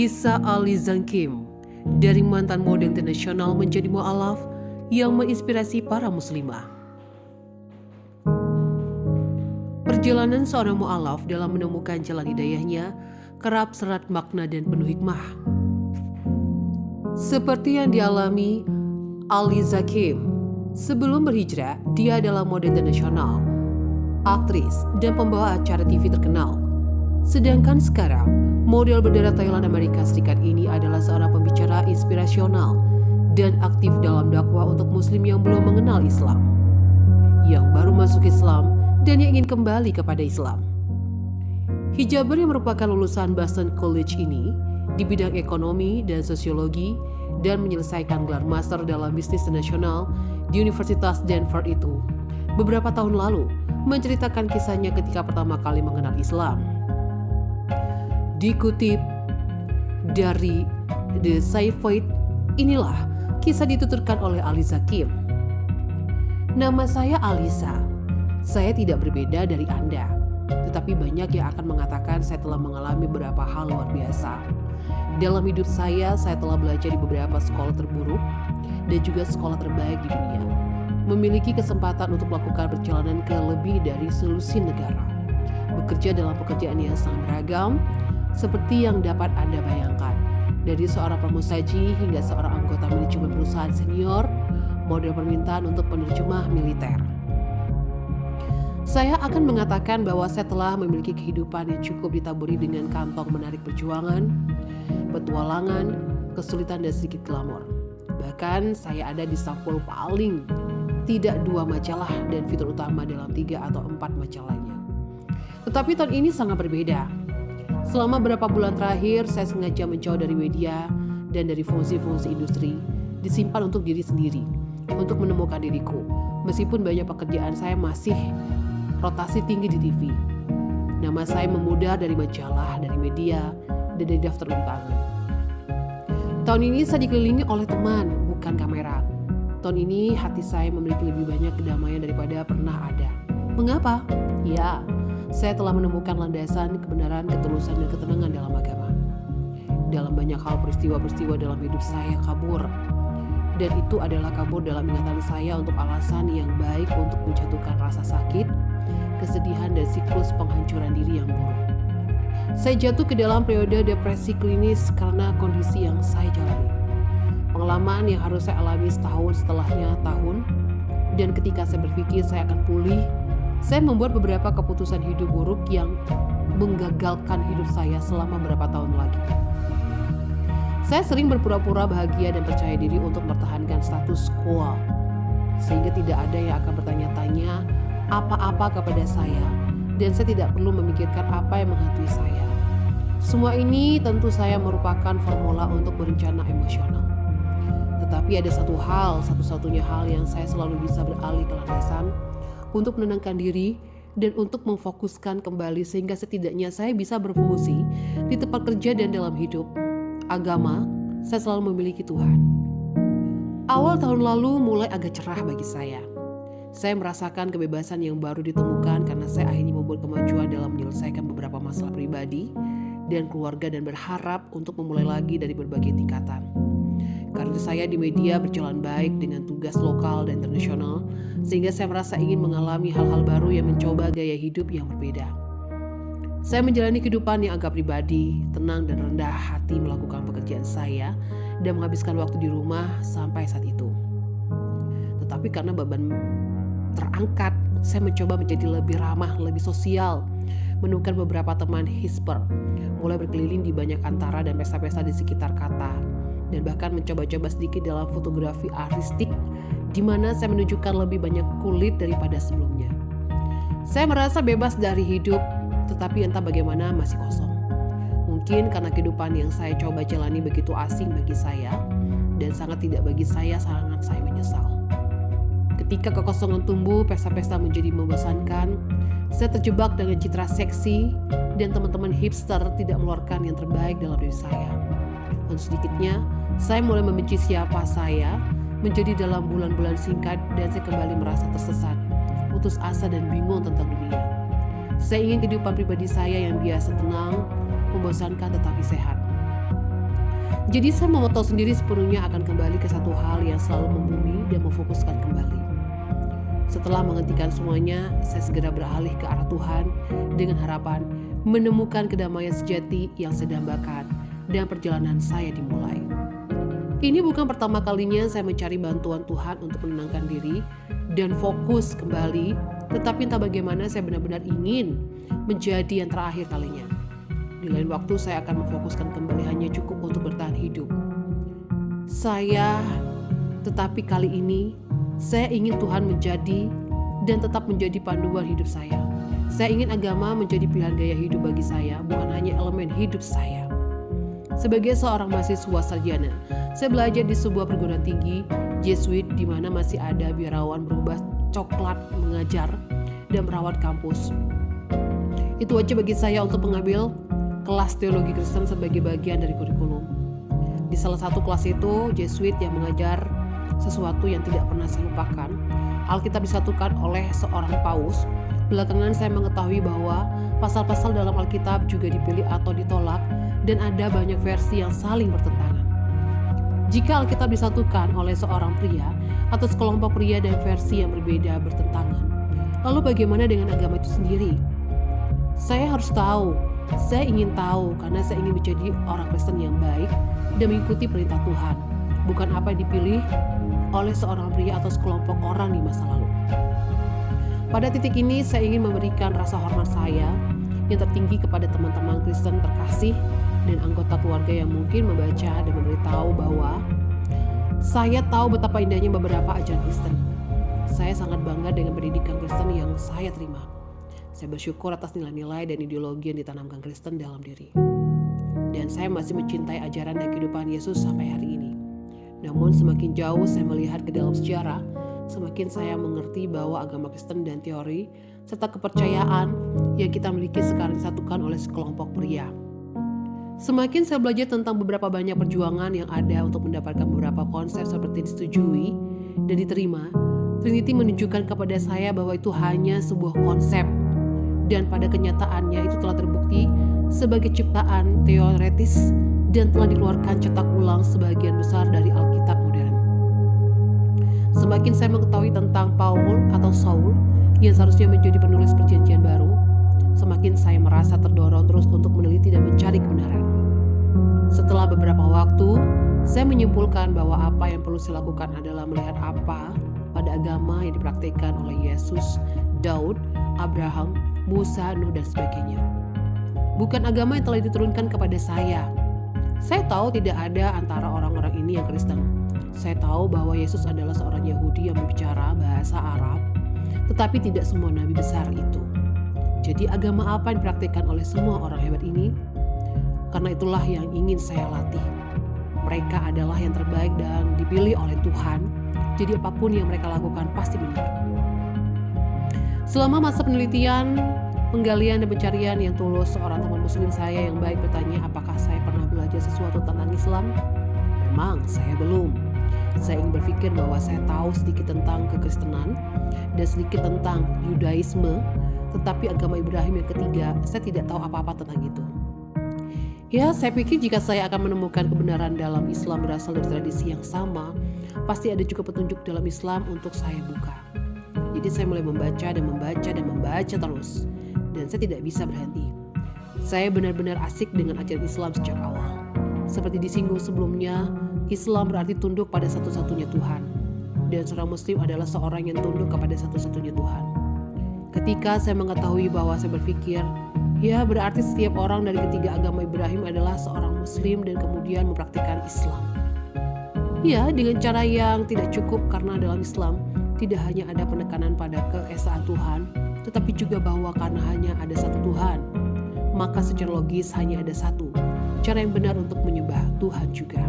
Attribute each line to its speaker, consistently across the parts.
Speaker 1: Kisah Ali Zangkim, dari mantan model internasional menjadi mu'alaf yang menginspirasi para muslimah. Perjalanan seorang mu'alaf dalam menemukan jalan hidayahnya kerap serat makna dan penuh hikmah. Seperti yang dialami Ali Zangkim, sebelum berhijrah dia adalah model internasional, aktris, dan pembawa acara TV terkenal. Sedangkan sekarang, model berdarah Thailand Amerika Serikat ini adalah seorang pembicara inspirasional dan aktif dalam dakwah untuk muslim yang belum mengenal Islam, yang baru masuk Islam dan yang ingin kembali kepada Islam. Hijaber yang merupakan lulusan Boston College ini di bidang ekonomi dan sosiologi dan menyelesaikan gelar master dalam bisnis internasional di Universitas Denver itu beberapa tahun lalu menceritakan kisahnya ketika pertama kali mengenal Islam. Dikutip dari The Sci-Fi, inilah kisah dituturkan oleh Ali Zangkim. Nama saya Alisa. Saya tidak berbeda dari Anda, tetapi banyak yang akan mengatakan saya telah mengalami beberapa hal luar biasa. Dalam hidup saya telah belajar di beberapa sekolah terburuk dan juga sekolah terbaik di dunia. Memiliki kesempatan untuk melakukan perjalanan ke lebih dari selusin negara. Bekerja dalam pekerjaan yang sangat beragam, seperti yang dapat Anda bayangkan. Dari seorang pramusaji hingga seorang anggota manajemen perusahaan senior, model permintaan untuk penerjemah militer. Saya akan mengatakan bahwa saya telah memiliki kehidupan yang cukup ditaburi dengan kantong menarik perjuangan, petualangan, kesulitan dan sedikit glamor. Bahkan saya ada di sampul paling tidak 2 majalah dan fitur utama dalam 3 atau 4 majalahnya. Tetapi tahun ini sangat berbeda. Selama beberapa bulan terakhir saya sengaja menjauh dari media dan dari fungsi-fungsi industri, disimpan untuk diri sendiri, untuk menemukan diriku. Meskipun banyak pekerjaan saya masih rotasi tinggi di TV. Nama saya memudar dari majalah, dari media, dan dari daftar undangan. Tahun ini saya dikelilingi oleh teman, bukan kamera. Tahun ini hati saya memiliki lebih banyak kedamaian daripada pernah ada. Mengapa? Ya, saya telah menemukan landasan kebenaran, ketulusan, dan ketenangan dalam agama. Dalam banyak hal peristiwa-peristiwa dalam hidup saya kabur. Dan itu adalah kabur dalam ingatan saya untuk alasan yang baik untuk menjatuhkan rasa sakit, kesedihan, dan siklus penghancuran diri yang buruk. Saya jatuh ke dalam periode depresi klinis karena kondisi yang saya jalani. Pengalaman yang harus saya alami setahun setelahnya tahun. Dan ketika saya berpikir saya akan pulih, saya membuat beberapa keputusan hidup buruk yang menggagalkan hidup saya selama beberapa tahun lagi. Saya sering berpura-pura bahagia dan percaya diri untuk mempertahankan status quo, sehingga tidak ada yang akan bertanya-tanya apa-apa kepada saya, dan saya tidak perlu memikirkan apa yang menghantui saya. Semua ini tentu saya merupakan formula untuk berencana emosional. Tetapi ada satu-satunya hal yang saya selalu bisa beralih ke landasan, untuk menenangkan diri dan untuk memfokuskan kembali sehingga setidaknya saya bisa berfungsi di tempat kerja dan dalam hidup. Agama, saya selalu memiliki Tuhan. Awal tahun lalu mulai agak cerah bagi saya. Saya merasakan kebebasan yang baru ditemukan karena saya akhirnya membuat kemajuan dalam menyelesaikan beberapa masalah pribadi dan keluarga dan berharap untuk memulai lagi dari berbagai tingkatan. Karir saya di media berjalan baik dengan tugas lokal dan internasional, sehingga saya merasa ingin mengalami hal-hal baru yang mencoba gaya hidup yang berbeda. Saya menjalani kehidupan yang agak pribadi, tenang dan rendah hati melakukan pekerjaan saya dan menghabiskan waktu di rumah sampai saat itu. Tetapi karena beban terangkat, saya mencoba menjadi lebih ramah, lebih sosial, menemukan beberapa teman hisper, mulai berkeliling di banyak antara dan pesta-pesta di sekitar kata, dan bahkan mencoba-coba sedikit dalam fotografi artistik, di mana saya menunjukkan lebih banyak kulit daripada sebelumnya. Saya merasa bebas dari hidup, tetapi entah bagaimana masih kosong. Mungkin karena kehidupan yang saya coba jalani begitu asing bagi saya, dan sangat tidak bagi saya, sangat saya menyesal. Ketika kekosongan tumbuh, pesta-pesta menjadi membosankan. Saya terjebak dengan citra seksi, dan teman-teman hipster tidak mengeluarkan yang terbaik dalam diri saya. Untuk sedikitnya, saya mulai membenci siapa saya menjadi dalam bulan-bulan singkat, dan saya kembali merasa tersesat, putus asa dan bingung tentang dunia. Saya ingin kehidupan pribadi saya yang biasa tenang, membosankan tetapi sehat. Jadi saya mau tahu sendiri sepenuhnya akan kembali ke satu hal yang selalu membumi dan memfokuskan kembali. Setelah menghentikan semuanya, saya segera beralih ke arah Tuhan dengan harapan menemukan kedamaian sejati yang saya dambakan dan perjalanan saya dimulai. Ini bukan pertama kalinya saya mencari bantuan Tuhan untuk menenangkan diri dan fokus kembali, tetapi entah bagaimana saya benar-benar ingin menjadi yang terakhir kalinya. Di lain waktu saya akan memfokuskan kembali hanya cukup untuk bertahan hidup. Tetapi kali ini saya ingin Tuhan menjadi dan tetap menjadi panduan hidup saya. Saya ingin agama menjadi pilihan gaya hidup bagi saya, bukan hanya elemen hidup saya. Sebagai seorang mahasiswa sarjana, saya belajar di sebuah perguruan tinggi Jesuit di mana masih ada biarawan berubah coklat mengajar dan merawat kampus. Itu wajib bagi saya untuk mengambil kelas teologi Kristen sebagai bagian dari kurikulum. Di salah satu kelas itu, Jesuit yang mengajar sesuatu yang tidak pernah saya lupakan. Alkitab disatukan oleh seorang paus. Belakangan saya mengetahui bahwa pasal-pasal dalam Alkitab juga dipilih atau ditolak dan ada banyak versi yang saling bertentangan. Jika Alkitab disatukan oleh seorang pria atau sekelompok pria dan versi yang berbeda bertentangan, lalu bagaimana dengan agama itu sendiri? Saya harus tahu, saya ingin tahu karena saya ingin menjadi orang Kristen yang baik dan mengikuti perintah Tuhan, bukan apa yang dipilih oleh seorang pria atau sekelompok orang di masa lalu. Pada titik ini saya ingin memberikan rasa hormat saya yang tertinggi kepada teman-teman Kristen terkasih dan anggota keluarga yang mungkin membaca dan memberitahu bahwa saya tahu betapa indahnya beberapa ajaran Kristen. Saya sangat bangga dengan pendidikan Kristen yang saya terima. Saya bersyukur atas nilai-nilai dan ideologi yang ditanamkan Kristen dalam diri. Dan saya masih mencintai ajaran dan kehidupan Yesus sampai hari ini. Namun semakin jauh saya melihat ke dalam sejarah, semakin saya mengerti bahwa agama Kristen dan teori serta kepercayaan yang kita miliki sekarang disatukan oleh sekelompok pria. Semakin saya belajar tentang beberapa banyak perjuangan yang ada untuk mendapatkan beberapa konsep seperti disetujui dan diterima, Trinity menunjukkan kepada saya bahwa itu hanya sebuah konsep dan pada kenyataannya itu telah terbukti sebagai ciptaan teoretis dan telah dikeluarkan cetak ulang sebagian besar dari Alkitab modern. Semakin saya mengetahui tentang Paul atau Saul yang seharusnya menjadi penulis perjanjian baru, semakin saya merasa terdorong terus untuk meneliti dan mencari kebenaran. Setelah beberapa waktu, saya menyimpulkan bahwa apa yang perlu saya lakukan adalah melihat apa pada agama yang dipraktikkan oleh Yesus, Daud, Abraham, Musa, Nuh, dan sebagainya. Bukan agama yang telah diturunkan kepada saya. Saya tahu tidak ada antara orang-orang ini yang Kristen. Saya tahu bahwa Yesus adalah seorang Yahudi yang berbicara bahasa Arab, tetapi tidak semua nabi besar itu. Jadi agama apa yang dipraktikkan oleh semua orang hebat ini? Karena itulah yang ingin saya latih. Mereka adalah yang terbaik dan dipilih oleh Tuhan. Jadi apapun yang mereka lakukan pasti benar. Selama masa penelitian, penggalian dan pencarian yang tulus, seorang teman muslim saya yang baik bertanya apakah saya pernah belajar sesuatu tentang Islam. Memang saya belum. Saya ingin berpikir bahwa saya tahu sedikit tentang kekristenan dan sedikit tentang Yudaisme, tetapi agama Ibrahim yang ketiga, saya tidak tahu apa-apa tentang itu. Ya, saya pikir jika saya akan menemukan kebenaran dalam Islam berasal dari tradisi yang sama, pasti ada juga petunjuk dalam Islam untuk saya buka. Jadi saya mulai membaca dan membaca dan membaca terus, dan saya tidak bisa berhenti. Saya benar-benar asik dengan ajaran Islam sejak awal. Seperti disinggung sebelumnya, Islam berarti tunduk pada satu-satunya Tuhan, dan seorang Muslim adalah seorang yang tunduk kepada satu-satunya Tuhan. Ketika saya mengetahui bahwa saya berpikir, ya berarti setiap orang dari ketiga agama Ibrahim adalah seorang Muslim dan kemudian mempraktikkan Islam. Ya, dengan cara yang tidak cukup karena dalam Islam tidak hanya ada penekanan pada keesaan Tuhan, tetapi juga bahwa karena hanya ada satu Tuhan, maka secara logis hanya ada satu cara yang benar untuk menyembah Tuhan juga.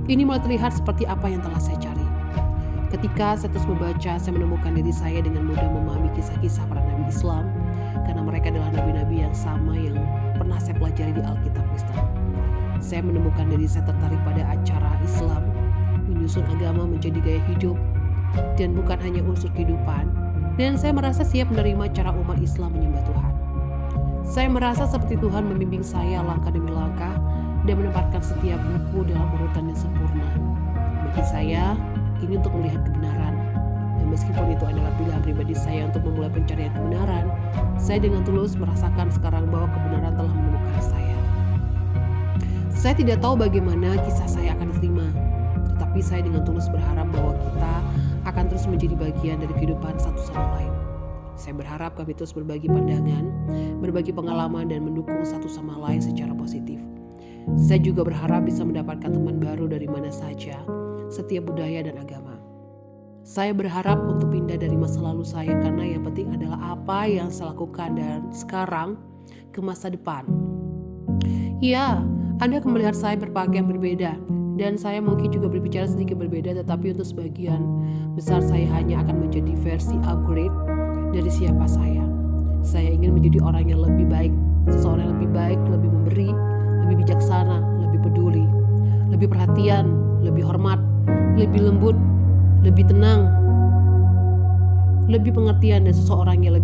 Speaker 1: Ini mulai terlihat seperti apa yang telah saya cari. Ketika saya terus membaca, saya menemukan diri saya dengan mudah memahami kisah-kisah para nabi Islam, karena mereka adalah nabi-nabi yang sama yang pernah saya pelajari di Alkitab Kristen. Saya menemukan diri saya tertarik pada acara Islam, menyusun agama menjadi gaya hidup, dan bukan hanya unsur kehidupan, dan saya merasa siap menerima cara umat Islam menyembah Tuhan. Saya merasa seperti Tuhan membimbing saya langkah demi langkah, dan menempatkan setiap buku dalam urutan yang sempurna. Bagi saya, ini untuk melihat kebenaran. Dan meskipun itu adalah pilihan pribadi saya untuk memulai pencarian kebenaran, saya dengan tulus merasakan sekarang bahwa kebenaran telah menemukan saya. Saya tidak tahu bagaimana kisah saya akan diterima, tetapi saya dengan tulus berharap bahwa kita akan terus menjadi bagian dari kehidupan satu sama lain. Saya berharap kami terus berbagi pandangan, berbagi pengalaman, dan mendukung satu sama lain secara positif. Saya juga berharap bisa mendapatkan teman baru dari mana saja, setiap budaya dan agama. Saya berharap untuk pindah dari masa lalu saya karena yang penting adalah apa yang saya lakukan dan sekarang ke masa depan. Ya, Anda akan melihat saya berpakaian berbeda dan saya mungkin juga berbicara sedikit berbeda, tetapi untuk sebagian besar saya hanya akan menjadi versi upgrade dari siapa saya. Saya ingin menjadi orang yang lebih baik, seseorang yang lebih baik, lebih memberi, lebih bijaksana, lebih peduli, lebih perhatian, lebih hormat, lebih lembut, lebih tenang, lebih pengertian, dan seseorang yang lebih